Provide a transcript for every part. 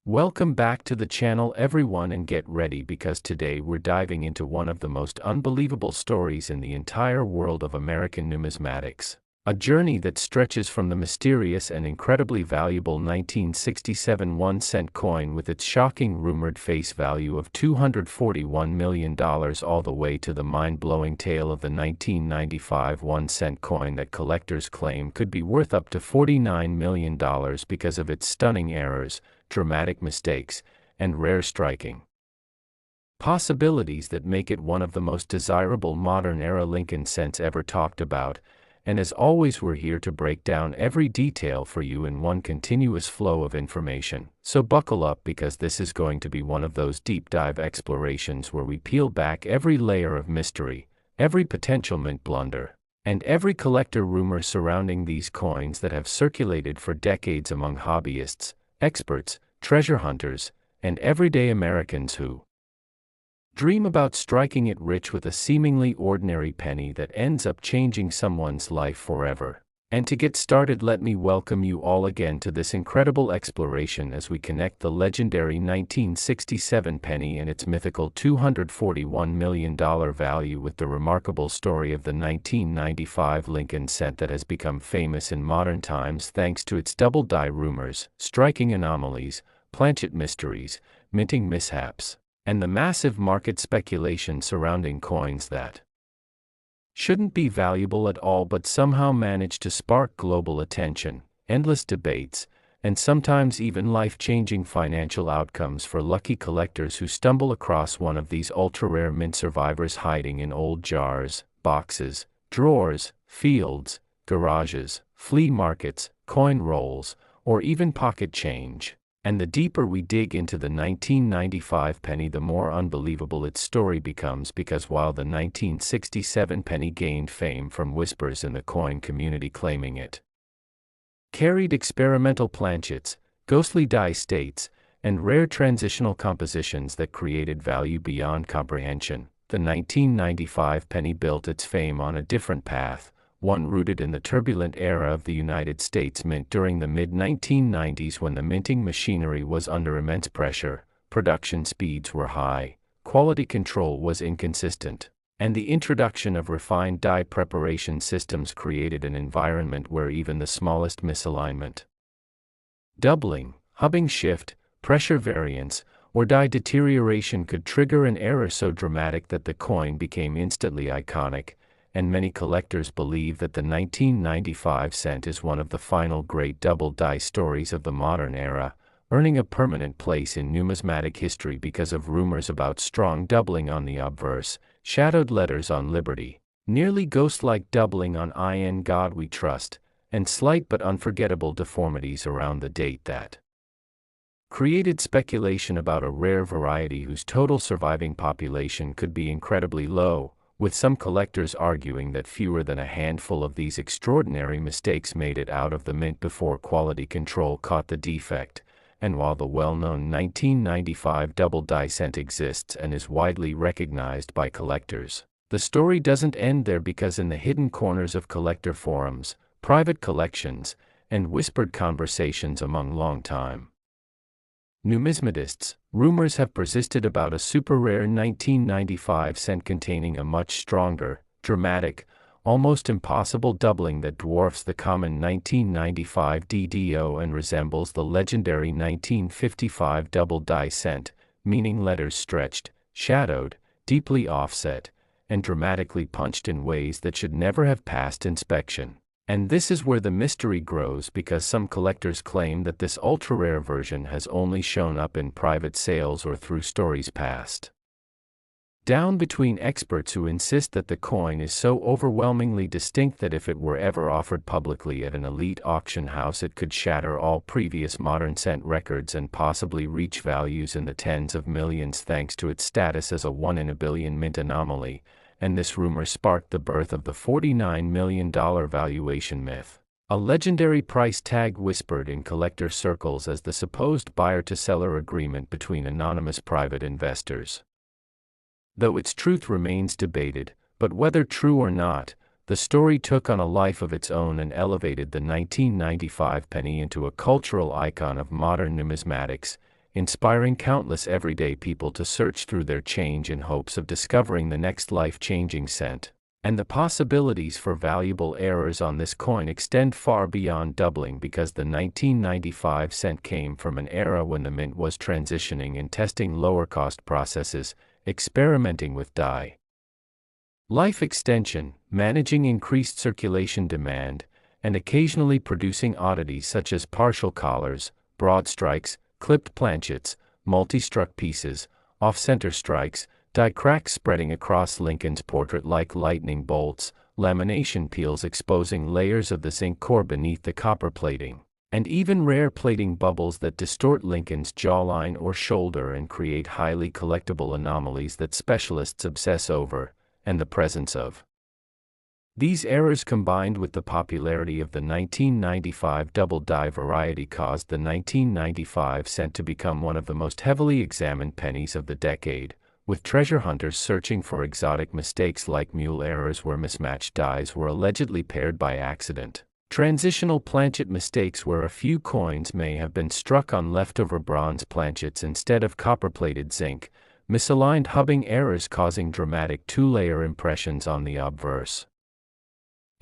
Welcome back to the channel everyone, and get ready because today we're diving into one of the most unbelievable stories in the entire world of American numismatics. A journey that stretches from the mysterious and incredibly valuable 1967 1-cent coin with its shocking rumored face value of $241 million all the way to the mind-blowing tale of the 1995 1-cent coin that collectors claim could be worth up to $49 million because of its stunning errors, dramatic mistakes, and rare striking possibilities that make it one of the most desirable modern-era Lincoln cents ever talked about. And as always, we're here to break down every detail for you in one continuous flow of information. So buckle up, because this is going to be one of those deep dive explorations where we peel back every layer of mystery, every potential mint blunder, and every collector rumor surrounding these coins that have circulated for decades among hobbyists, experts, treasure hunters, and everyday Americans who dream about striking it rich with a seemingly ordinary penny that ends up changing someone's life forever. And to get started, let me welcome you all again to this incredible exploration as we connect the legendary 1967 penny and its mythical $241 million value with the remarkable story of the 1995 Lincoln cent that has become famous in modern times thanks to its double die rumors, striking anomalies, planchet mysteries, minting mishaps, and the massive market speculation surrounding coins that shouldn't be valuable at all but somehow manage to spark global attention, endless debates, and sometimes even life-changing financial outcomes for lucky collectors who stumble across one of these ultra-rare mint survivors hiding in old jars, boxes, drawers, fields, garages, flea markets, coin rolls, or even pocket change. And the deeper we dig into the 1995 penny, the more unbelievable its story becomes, because while the 1967 penny gained fame from whispers in the coin community claiming it carried experimental planchets, ghostly die states, and rare transitional compositions that created value beyond comprehension, the 1995 penny built its fame on a different path, one rooted in the turbulent era of the United States Mint during the mid-1990s, when the minting machinery was under immense pressure, production speeds were high, quality control was inconsistent, and the introduction of refined die preparation systems created an environment where even the smallest misalignment, doubling, hubbing shift, pressure variance, or die deterioration could trigger an error so dramatic that the coin became instantly iconic. And many collectors believe that the 1995 cent is one of the final great double die stories of the modern era, earning a permanent place in numismatic history because of rumors about strong doubling on the obverse, shadowed letters on Liberty, nearly ghost-like doubling on In God We Trust, and slight but unforgettable deformities around the date that created speculation about a rare variety whose total surviving population could be incredibly low, with some collectors arguing that fewer than a handful of these extraordinary mistakes made it out of the mint before quality control caught the defect. And while the well-known 1995 double die cent exists and is widely recognized by collectors, the story doesn't end there, because in the hidden corners of collector forums, private collections, and whispered conversations among long-time numismatists, rumors have persisted about a super-rare 1995 cent containing a much stronger, dramatic, almost impossible doubling that dwarfs the common 1995 DDO and resembles the legendary 1955 double die cent, meaning letters stretched, shadowed, deeply offset, and dramatically punched in ways that should never have passed inspection. And this is where the mystery grows, because some collectors claim that this ultra-rare version has only shown up in private sales or through stories passed down between experts who insist that the coin is so overwhelmingly distinct that if it were ever offered publicly at an elite auction house, it could shatter all previous modern cent records and possibly reach values in the tens of millions thanks to its status as a 1 in a billion mint anomaly. And this rumor sparked the birth of the $49 million valuation myth, a legendary price tag whispered in collector circles as the supposed buyer-to-seller agreement between anonymous private investors. Though its truth remains debated, but whether true or not, the story took on a life of its own and elevated the 1995 penny into a cultural icon of modern numismatics, inspiring countless everyday people to search through their change in hopes of discovering the next life-changing cent. And the possibilities for valuable errors on this coin extend far beyond doubling, because the 1995 cent came from an era when the mint was transitioning and testing lower-cost processes, experimenting with die life extension, managing increased circulation demand, and occasionally producing oddities such as partial collars, broad strikes, clipped planchets, multi-struck pieces, off-center strikes, die cracks spreading across Lincoln's portrait like lightning bolts, lamination peels exposing layers of the zinc core beneath the copper plating, and even rare plating bubbles that distort Lincoln's jawline or shoulder and create highly collectible anomalies that specialists obsess over, and the presence of. These errors combined with the popularity of the 1995 double die variety caused the 1995 cent to become one of the most heavily examined pennies of the decade, with treasure hunters searching for exotic mistakes like mule errors where mismatched dies were allegedly paired by accident, transitional planchet mistakes where a few coins may have been struck on leftover bronze planchets instead of copper-plated zinc, misaligned hubbing errors causing dramatic two-layer impressions on the obverse,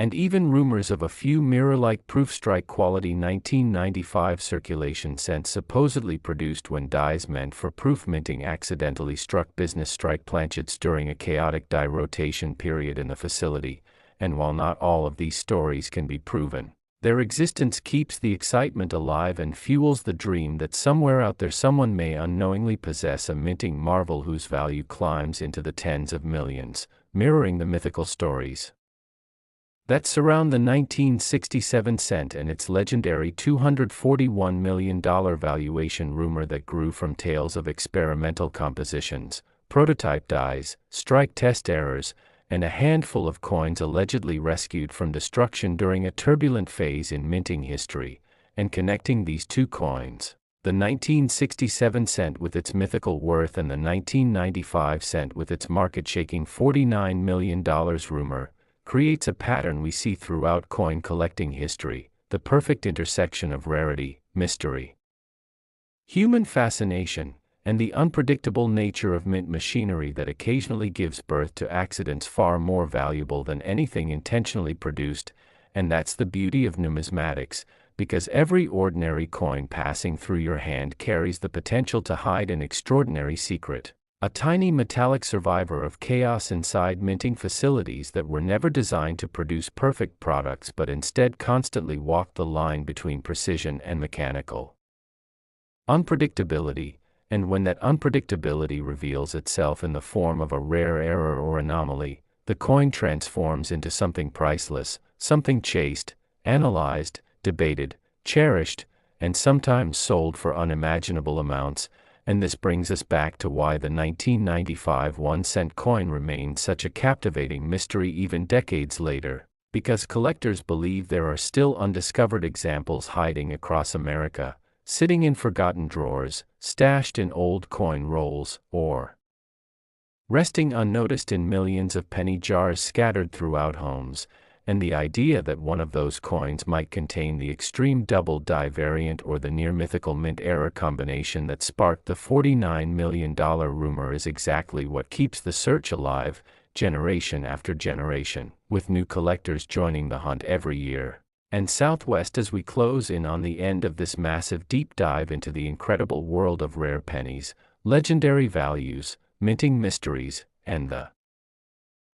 and even rumors of a few mirror-like proof strike quality 1995 circulation cents supposedly produced when dies meant for proof minting accidentally struck business strike planchets during a chaotic die rotation period in the facility. And while not all of these stories can be proven, their existence keeps the excitement alive and fuels the dream that somewhere out there someone may unknowingly possess a minting marvel whose value climbs into the tens of millions, mirroring the mythical stories that surround the 1967 cent and its legendary $241 million valuation, rumor that grew from tales of experimental compositions, prototype dies, strike test errors, and a handful of coins allegedly rescued from destruction during a turbulent phase in minting history. And connecting these two coins, the 1967 cent with its mythical worth and the 1995 cent with its market-shaking $49 million rumor, creates a pattern we see throughout coin collecting history: the perfect intersection of rarity, mystery, human fascination, and the unpredictable nature of mint machinery that occasionally gives birth to accidents far more valuable than anything intentionally produced. And that's the beauty of numismatics, because every ordinary coin passing through your hand carries the potential to hide an extraordinary secret. A tiny metallic survivor of chaos inside minting facilities that were never designed to produce perfect products but instead constantly walked the line between precision and mechanical unpredictability. And when that unpredictability reveals itself in the form of a rare error or anomaly, the coin transforms into something priceless, something chased, analyzed, debated, cherished, and sometimes sold for unimaginable amounts. And this brings us back to why the 1995 1-cent coin remains such a captivating mystery even decades later, because collectors believe there are still undiscovered examples hiding across America, sitting in forgotten drawers, stashed in old coin rolls, or resting unnoticed in millions of penny jars scattered throughout homes. And the idea that one of those coins might contain the extreme double die variant or the near-mythical mint error combination that sparked the $49 million rumor is exactly what keeps the search alive, generation after generation, with new collectors joining the hunt every year. And Southwest, as we close in on the end of this massive deep dive into the incredible world of rare pennies, legendary values, minting mysteries, and the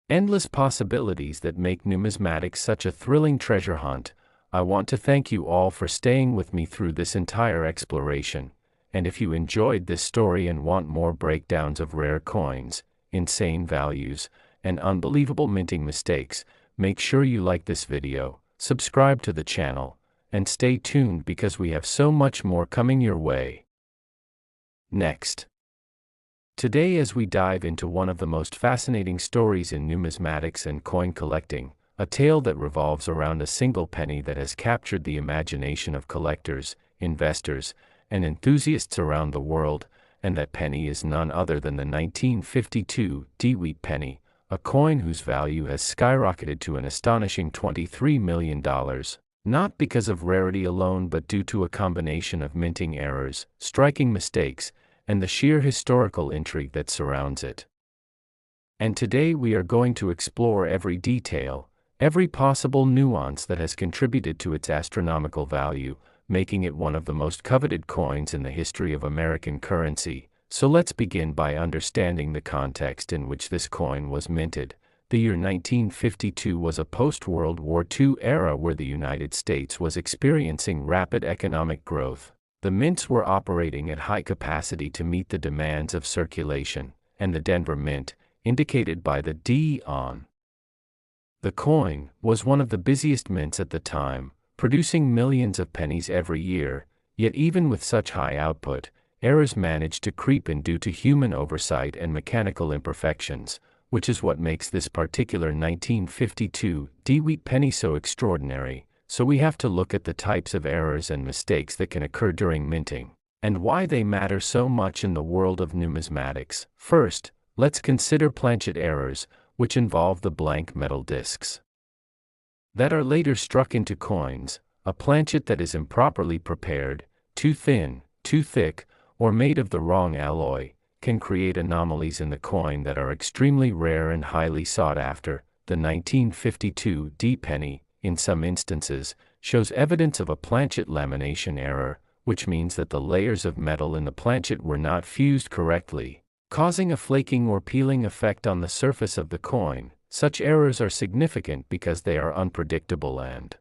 endless possibilities that make numismatics such a thrilling treasure hunt, I want to thank you all for staying with me through this entire exploration. And if you enjoyed this story and want more breakdowns of rare coins, insane values, and unbelievable minting mistakes, make sure you like this video, subscribe to the channel, and stay tuned because we have so much more coming your way. Next. Today, as we dive into one of the most fascinating stories in numismatics and coin collecting, a tale that revolves around a single penny that has captured the imagination of collectors, investors, and enthusiasts around the world, and that penny is none other than the 1952 DeWitt penny, a coin whose value has skyrocketed to an astonishing $23 million. not because of rarity alone but due to a combination of minting errors, striking mistakes, and the sheer historical intrigue that surrounds it. And today we are going to explore every detail, every possible nuance that has contributed to its astronomical value, making it one of the most coveted coins in the history of American currency. So let's begin by understanding the context in which this coin was minted. The year 1952 was a post-World War II era where the United States was experiencing rapid economic growth. The mints were operating at high capacity to meet the demands of circulation, and the Denver Mint, indicated by the D on the coin, was one of the busiest mints at the time, producing millions of pennies every year. Yet even with such high output, errors managed to creep in due to human oversight and mechanical imperfections, which is what makes this particular 1952 D-wheat penny so extraordinary. So we have to look at the types of errors and mistakes that can occur during minting, and why they matter so much in the world of numismatics. First, let's consider planchet errors, which involve the blank metal discs that are later struck into coins. A planchet that is improperly prepared, too thin, too thick, or made of the wrong alloy, can create anomalies in the coin that are extremely rare and highly sought after. The 1952 D penny, in some instances, shows evidence of a planchet lamination error, which means that the layers of metal in the planchet were not fused correctly, causing a flaking or peeling effect on the surface of the coin. Such errors are significant because they are unpredictable and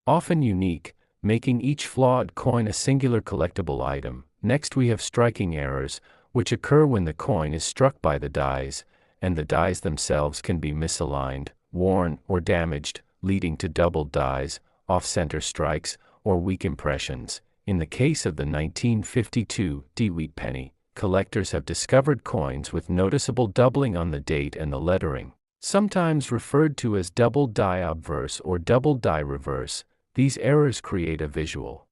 often unique, making each flawed coin a singular collectible item. Next we have striking errors, which occur when the coin is struck by the dies, and the dies themselves can be misaligned, worn, or damaged, leading to doubled dies, off-center strikes, or weak impressions. In the case of the 1952 D-wheat penny, collectors have discovered coins with noticeable doubling on the date and the lettering, sometimes referred to as double die obverse or double die reverse. These errors create a visual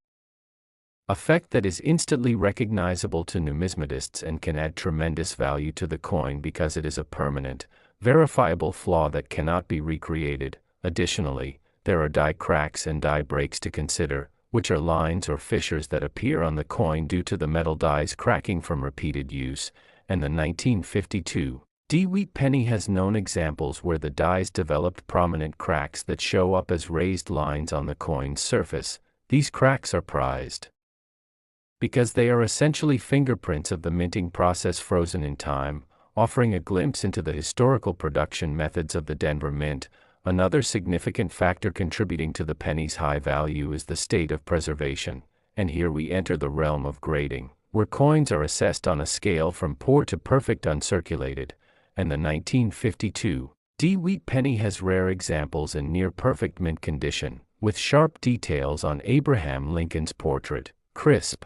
effect that is instantly recognizable to numismatists and can add tremendous value to the coin because it is a permanent, verifiable flaw that cannot be recreated. Additionally, there are die cracks and die breaks to consider, which are lines or fissures that appear on the coin due to the metal dies cracking from repeated use, and the 1952 D-wheat penny has known examples where the dies developed prominent cracks that show up as raised lines on the coin's surface. These cracks are prized because they are essentially fingerprints of the minting process frozen in time, offering a glimpse into the historical production methods of the Denver Mint. Another significant factor contributing to the penny's high value is the state of preservation, and here we enter the realm of grading, where coins are assessed on a scale from poor to perfect uncirculated, and the 1952 D-wheat penny has rare examples in near-perfect mint condition, with sharp details on Abraham Lincoln's portrait, crisp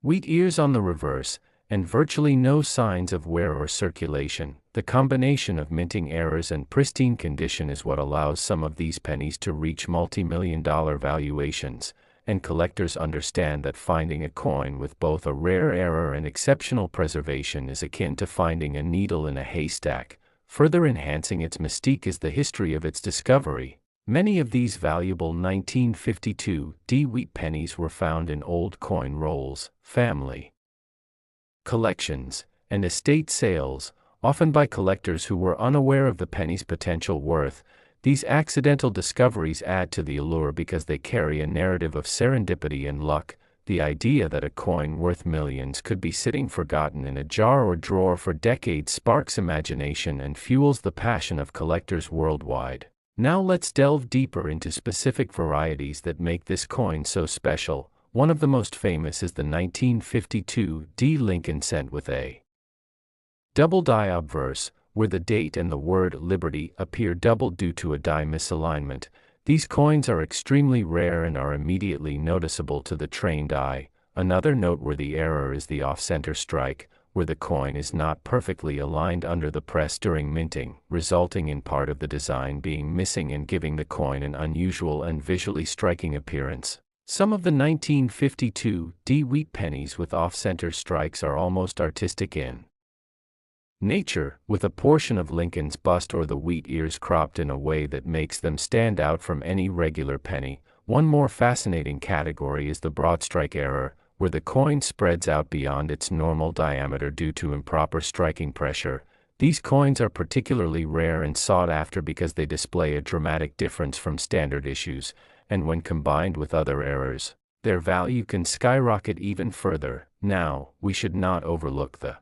wheat ears on the reverse, and virtually no signs of wear or circulation. The combination of minting errors and pristine condition is what allows some of these pennies to reach multi-million-dollar valuations, and collectors understand that finding a coin with both a rare error and exceptional preservation is akin to finding a needle in a haystack. Further enhancing its mystique is the history of its discovery. Many of these valuable 1952 D-wheat pennies were found in old coin rolls, family collections, and estate sales, often by collectors who were unaware of the penny's potential worth. These accidental discoveries add to the allure because they carry a narrative of serendipity and luck. The idea that a coin worth millions could be sitting forgotten in a jar or drawer for decades sparks imagination and fuels the passion of collectors worldwide. Now let's delve deeper into specific varieties that make this coin so special. One of the most famous is the 1952 D Lincoln cent with a double die obverse, where the date and the word Liberty appear doubled due to a die misalignment. These coins are extremely rare and are immediately noticeable to the trained eye. Another noteworthy error is the off-center strike, where the coin is not perfectly aligned under the press during minting, resulting in part of the design being missing and giving the coin an unusual and visually striking appearance. Some of the 1952 D-wheat pennies with off-center strikes are almost artistic in Nature, with a portion of Lincoln's bust or the wheat ears cropped in a way that makes them stand out from any regular penny. One more fascinating category is the broadstrike error, where the coin spreads out beyond its normal diameter due to improper striking pressure. These coins are particularly rare and sought after because they display a dramatic difference from standard issues, and when combined with other errors, their value can skyrocket even further. Now, we should not overlook the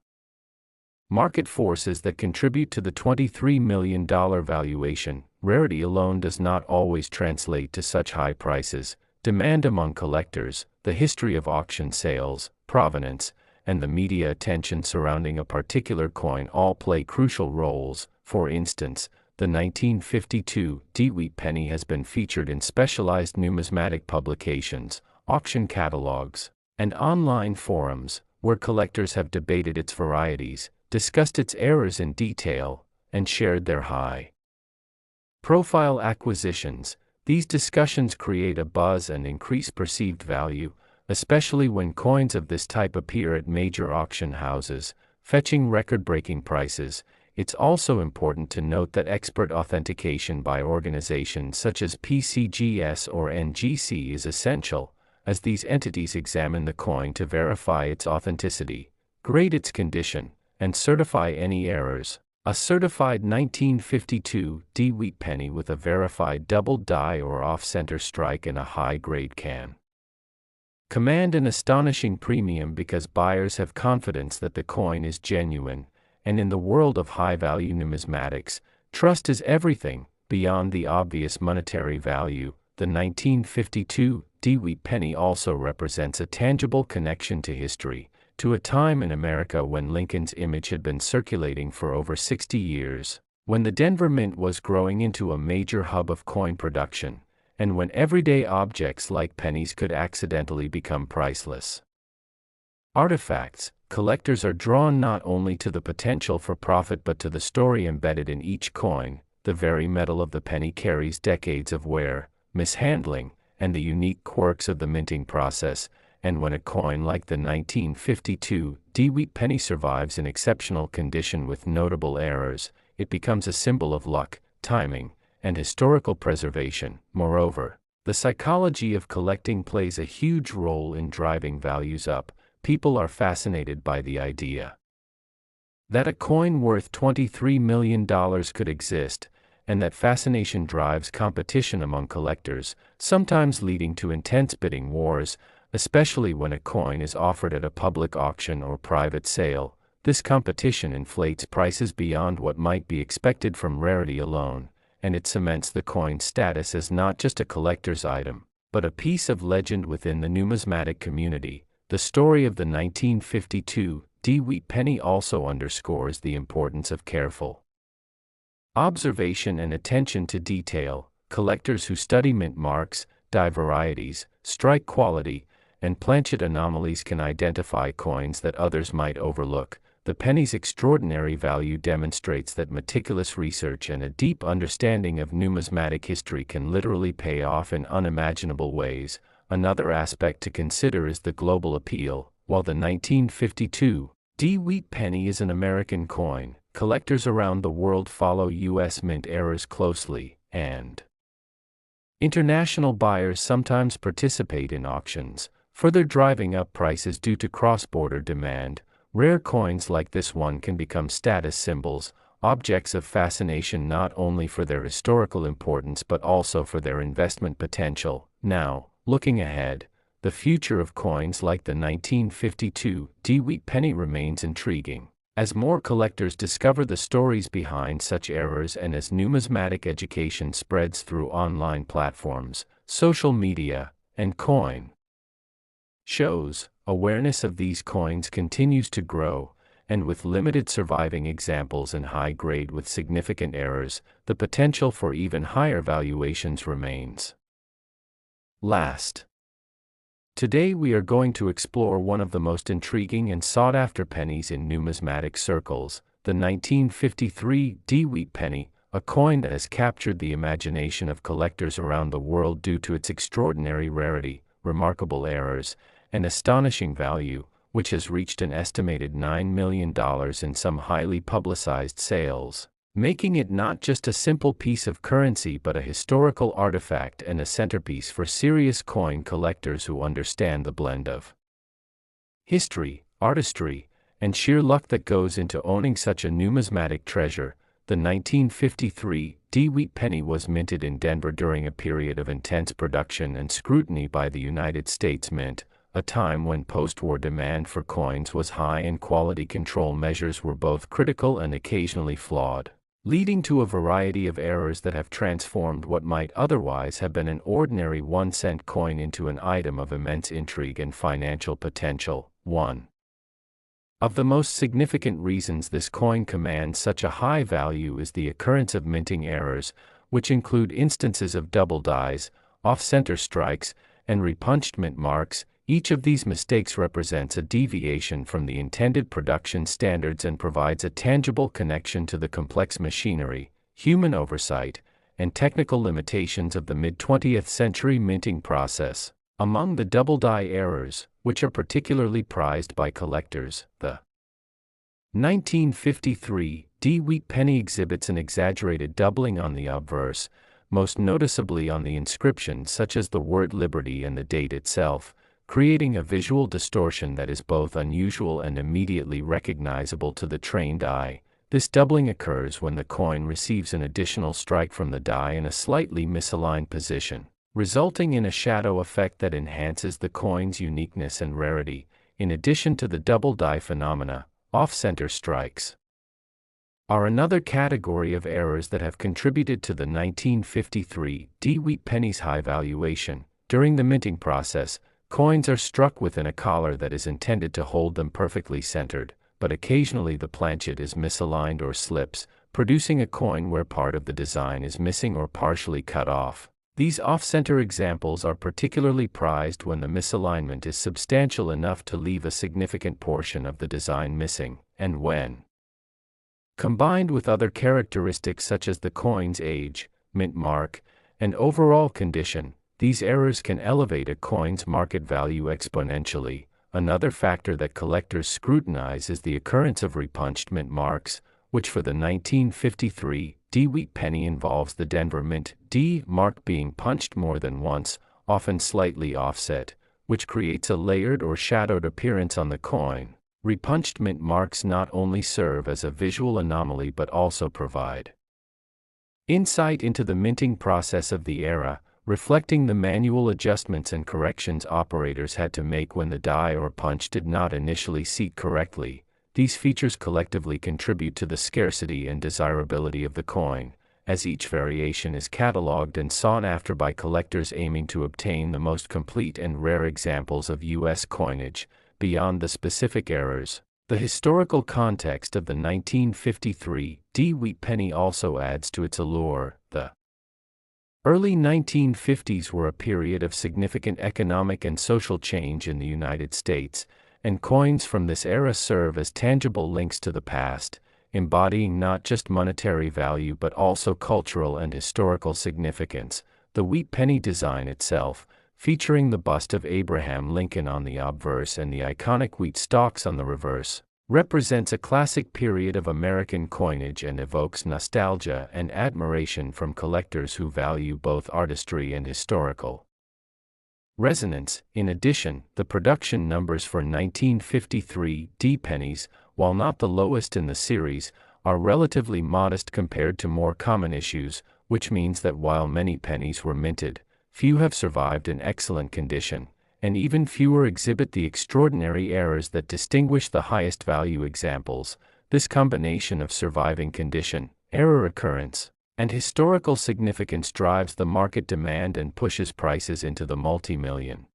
market forces that contribute to the $23 million valuation. Rarity alone does not always translate to such high prices. Demand among collectors, the history of auction sales, provenance, and the media attention surrounding a particular coin all play crucial roles. For instance, the 1952 DeWitt penny has been featured in specialized numismatic publications, auction catalogs, and online forums, where collectors have debated its varieties, discussed its errors in detail, and shared their high-profile acquisitions. These discussions create a buzz and increase perceived value, especially when coins of this type appear at major auction houses, fetching record-breaking prices. It's also important to note that expert authentication by organizations such as PCGS or NGC is essential, as these entities examine the coin to verify its authenticity, grade its condition, and certify any errors. A certified 1952 DeWitt penny with a verified double die or off-center strike in a high-grade can command an astonishing premium because buyers have confidence that the coin is genuine, and in the world of high-value numismatics, trust is everything. Beyond the obvious monetary value, the 1952 DeWitt penny also represents a tangible connection to history, to a time in America when Lincoln's image had been circulating for over 60 years, when the Denver Mint was growing into a major hub of coin production, and when everyday objects like pennies could accidentally become priceless artifacts. Collectors are drawn not only to the potential for profit but to the story embedded in each coin. The very metal of the penny carries decades of wear, mishandling, and the unique quirks of the minting process. And when a coin like the 1952 DeWitt penny survives in exceptional condition with notable errors, it becomes a symbol of luck, timing, and historical preservation. Moreover, the psychology of collecting plays a huge role in driving values up. People are fascinated by the idea that a coin worth $23 million could exist, and that fascination drives competition among collectors, sometimes leading to intense bidding wars. Especially when a coin is offered at a public auction or private sale. This competition inflates prices beyond what might be expected from rarity alone, and it cements the coin's status as not just a collector's item, but a piece of legend within the numismatic community. The story of the 1952 DeWitt penny also underscores the importance of careful observation and attention to detail. Collectors who study mint marks, die varieties, strike quality, and planchet anomalies can identify coins that others might overlook. The penny's extraordinary value demonstrates that meticulous research and a deep understanding of numismatic history can literally pay off in unimaginable ways. Another aspect to consider is the global appeal. While the 1952 DeWitt penny is an American coin, collectors around the world follow U.S. mint errors closely, and international buyers sometimes participate in auctions, further driving up prices due to cross-border demand. Rare coins like this one can become status symbols, objects of fascination not only for their historical importance but also for their investment potential. Now, looking ahead, the future of coins like the 1952 DeWitt penny remains intriguing. As more collectors discover the stories behind such errors and as numismatic education spreads through online platforms, social media, and coin shows, awareness of these coins continues to grow, and with limited surviving examples and high grade with significant errors, the potential for even higher valuations remains. Last, today we are going to explore one of the most intriguing and sought-after pennies in numismatic circles, the 1953 DeWitt penny, a coin that has captured the imagination of collectors around the world due to its extraordinary rarity, remarkable errors, and astonishing value. which has reached an estimated $9 million in some highly publicized sales, making it not just a simple piece of currency but a historical artifact and a centerpiece for serious coin collectors who understand the blend of history, artistry, and sheer luck that goes into owning such a numismatic treasure. The 1953 DeWitt penny was minted in Denver during a period of intense production and scrutiny by the United States Mint, a time when post-war demand for coins was high and quality control measures were both critical and occasionally flawed, leading to a variety of errors that have transformed what might otherwise have been an ordinary 1-cent coin into an item of immense intrigue and financial potential. 1. Of the most significant reasons this coin commands such a high value is the occurrence of minting errors, which include instances of double dies, off-center strikes, and repunched mint marks. Each of these mistakes represents a deviation from the intended production standards and provides a tangible connection to the complex machinery, human oversight, and technical limitations of the mid-20th century minting process. Among the double die errors, which are particularly prized by collectors, the 1953 DeWitt penny exhibits an exaggerated doubling on the obverse, most noticeably on the inscriptions such as the word Liberty and the date itself, creating a visual distortion that is both unusual and immediately recognizable to the trained eye. This doubling occurs when the coin receives an additional strike from the die in a slightly misaligned position, resulting in a shadow effect that enhances the coin's uniqueness and rarity. In addition to the double die phenomena, off-center strikes are another category of errors that have contributed to the 1953 DeWitt penny's high valuation. During the minting process, coins are struck within a collar that is intended to hold them perfectly centered, but occasionally the planchet is misaligned or slips, producing a coin where part of the design is missing or partially cut off. These off-center examples are particularly prized when the misalignment is substantial enough to leave a significant portion of the design missing, and when combined with other characteristics such as the coin's age, mint mark, and overall condition, these errors can elevate a coin's market value exponentially. Another factor that collectors scrutinize is the occurrence of repunched mint marks, which for the 1953 DeWitt penny involves the Denver Mint D mark being punched more than once, often slightly offset, which creates a layered or shadowed appearance on the coin. Repunched mint marks not only serve as a visual anomaly but also provide insight into the minting process of the era, reflecting the manual adjustments and corrections operators had to make when the die or punch did not initially seat correctly. These features collectively contribute to the scarcity and desirability of the coin, as each variation is cataloged and sought after by collectors aiming to obtain the most complete and rare examples of U.S. coinage. Beyond the specific errors, the historical context of the 1953 DeWitt penny also adds to its allure. The early 1950s were a period of significant economic and social change in the United States, and coins from this era serve as tangible links to the past, embodying not just monetary value but also cultural and historical significance. The wheat penny design itself, featuring the bust of Abraham Lincoln on the obverse and the iconic wheat stalks on the reverse, represents a classic period of American coinage and evokes nostalgia and admiration from collectors who value both artistry and historical resonance. In addition, the production numbers for 1953 D pennies, while not the lowest in the series, are relatively modest compared to more common issues, which means that while many pennies were minted, few have survived in excellent condition, and even fewer exhibit the extraordinary errors that distinguish the highest value examples. This combination of surviving condition, error occurrence, and historical significance drives the market demand and pushes prices into the multi-million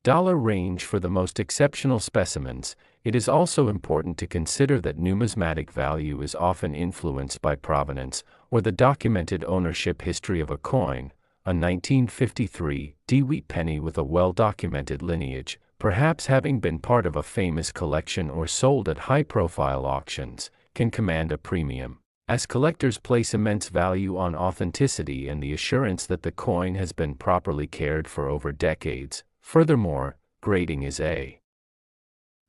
dollar range for the most exceptional specimens. It is also important to consider that numismatic value is often influenced by provenance, or the documented ownership history of a coin. A 1953 DeWitt penny with a well-documented lineage, perhaps having been part of a famous collection or sold at high-profile auctions, can command a premium, as collectors place immense value on authenticity and the assurance that the coin has been properly cared for over decades. Furthermore, grading is a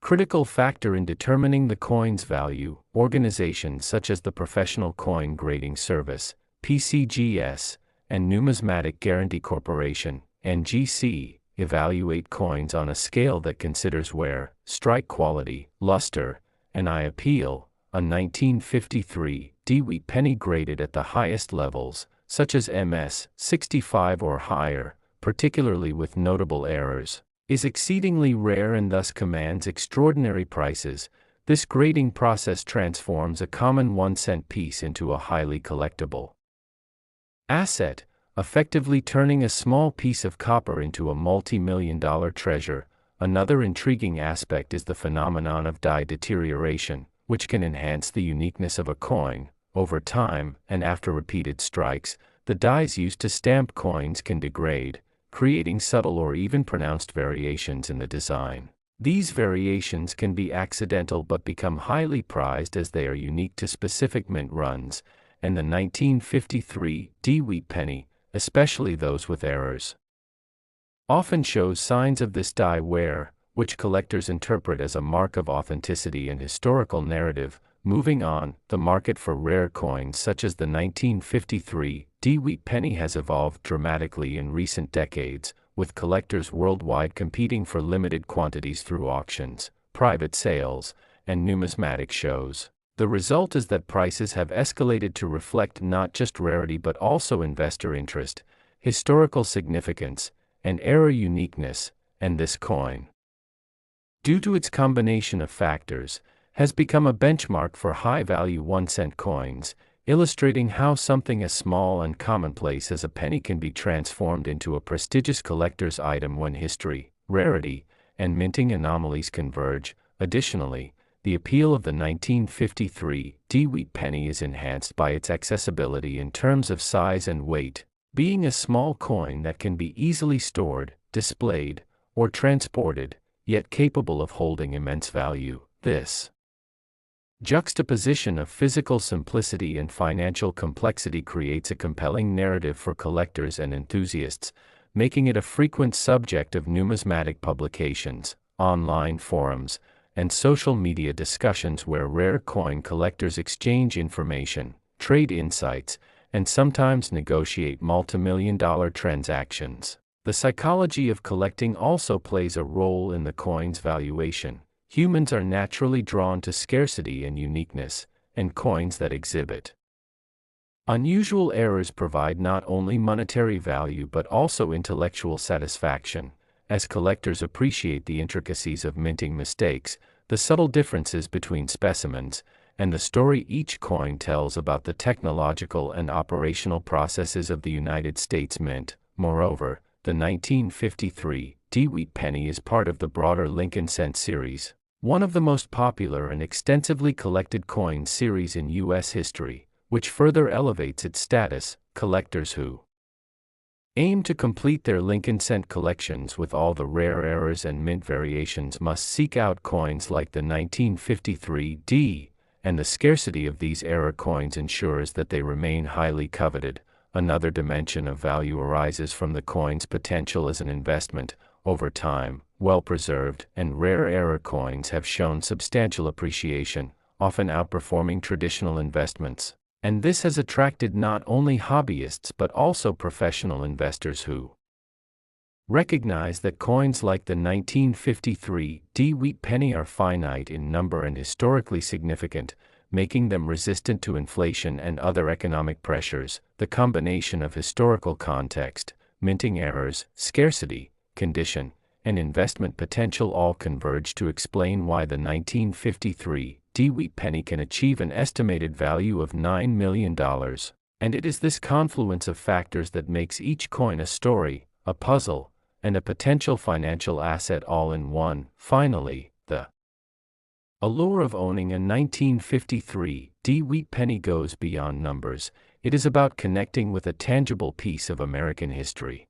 Critical factor in determining the coin's value, organizations such as the Professional Coin Grading Service, PCGS, and Numismatic Guarantee Corporation, NGC, evaluate coins on a scale that considers wear, strike quality, luster, and eye appeal. A 1953 Dewey penny graded at the highest levels, such as MS 65 or higher, particularly with notable errors, is exceedingly rare and thus commands extraordinary prices. This grading process transforms a common 1-cent piece into a highly collectible asset, effectively turning a small piece of copper into a multi-million-dollar treasure. Another intriguing aspect is the phenomenon of die deterioration, which can enhance the uniqueness of a coin. Over time, and after repeated strikes, the dies used to stamp coins can degrade, creating subtle or even pronounced variations in the design. These variations can be accidental but become highly prized as they are unique to specific mint runs, and the 1953 Dewey penny, especially those with errors, often shows signs of this die wear, which collectors interpret as a mark of authenticity and historical narrative. Moving on, the market for rare coins such as the 1953 Dewey penny has evolved dramatically in recent decades, with collectors worldwide competing for limited quantities through auctions, private sales, and numismatic shows. The result is that prices have escalated to reflect not just rarity but also investor interest, historical significance, and era uniqueness, and this coin, due to its combination of factors, has become a benchmark for high-value 1-cent coins, illustrating how something as small and commonplace as a penny can be transformed into a prestigious collector's item when history, rarity, and minting anomalies converge. Additionally, the appeal of the 1953 Dewey penny is enhanced by its accessibility in terms of size and weight, being a small coin that can be easily stored, displayed, or transported, yet capable of holding immense value. This juxtaposition of physical simplicity and financial complexity creates a compelling narrative for collectors and enthusiasts, making it a frequent subject of numismatic publications, online forums, and social media discussions where rare coin collectors exchange information, trade insights, and sometimes negotiate multimillion-dollar transactions. The psychology of collecting also plays a role in the coin's valuation. Humans are naturally drawn to scarcity and uniqueness, and coins that exhibit unusual errors provide not only monetary value but also intellectual satisfaction. As collectors appreciate the intricacies of minting mistakes, the subtle differences between specimens, and the story each coin tells about the technological and operational processes of the United States Mint. Moreover, the 1953 Dewey penny is part of the broader Lincoln Cent series, one of the most popular and extensively collected coin series in U.S. history, which further elevates its status. Collectors who aim to complete their Lincoln Cent collections with all the rare errors and mint variations must seek out coins like the 1953 D, and the scarcity of these error coins ensures that they remain highly coveted. Another dimension of value arises from the coin's potential as an investment. Over time, well-preserved and rare error coins have shown substantial appreciation, often outperforming traditional investments. And this has attracted not only hobbyists but also professional investors who recognize that coins like the 1953 Dewey penny are finite in number and historically significant, making them resistant to inflation and other economic pressures. The combination of historical context, minting errors, scarcity, condition, and investment potential all converge to explain why the 1953 Dewey penny can achieve an estimated value of $9 million, and it is this confluence of factors that makes each coin a story, a puzzle, and a potential financial asset all in one. Finally, the allure of owning a 1953 Dewey penny goes beyond numbers. It is about connecting with a tangible piece of American history.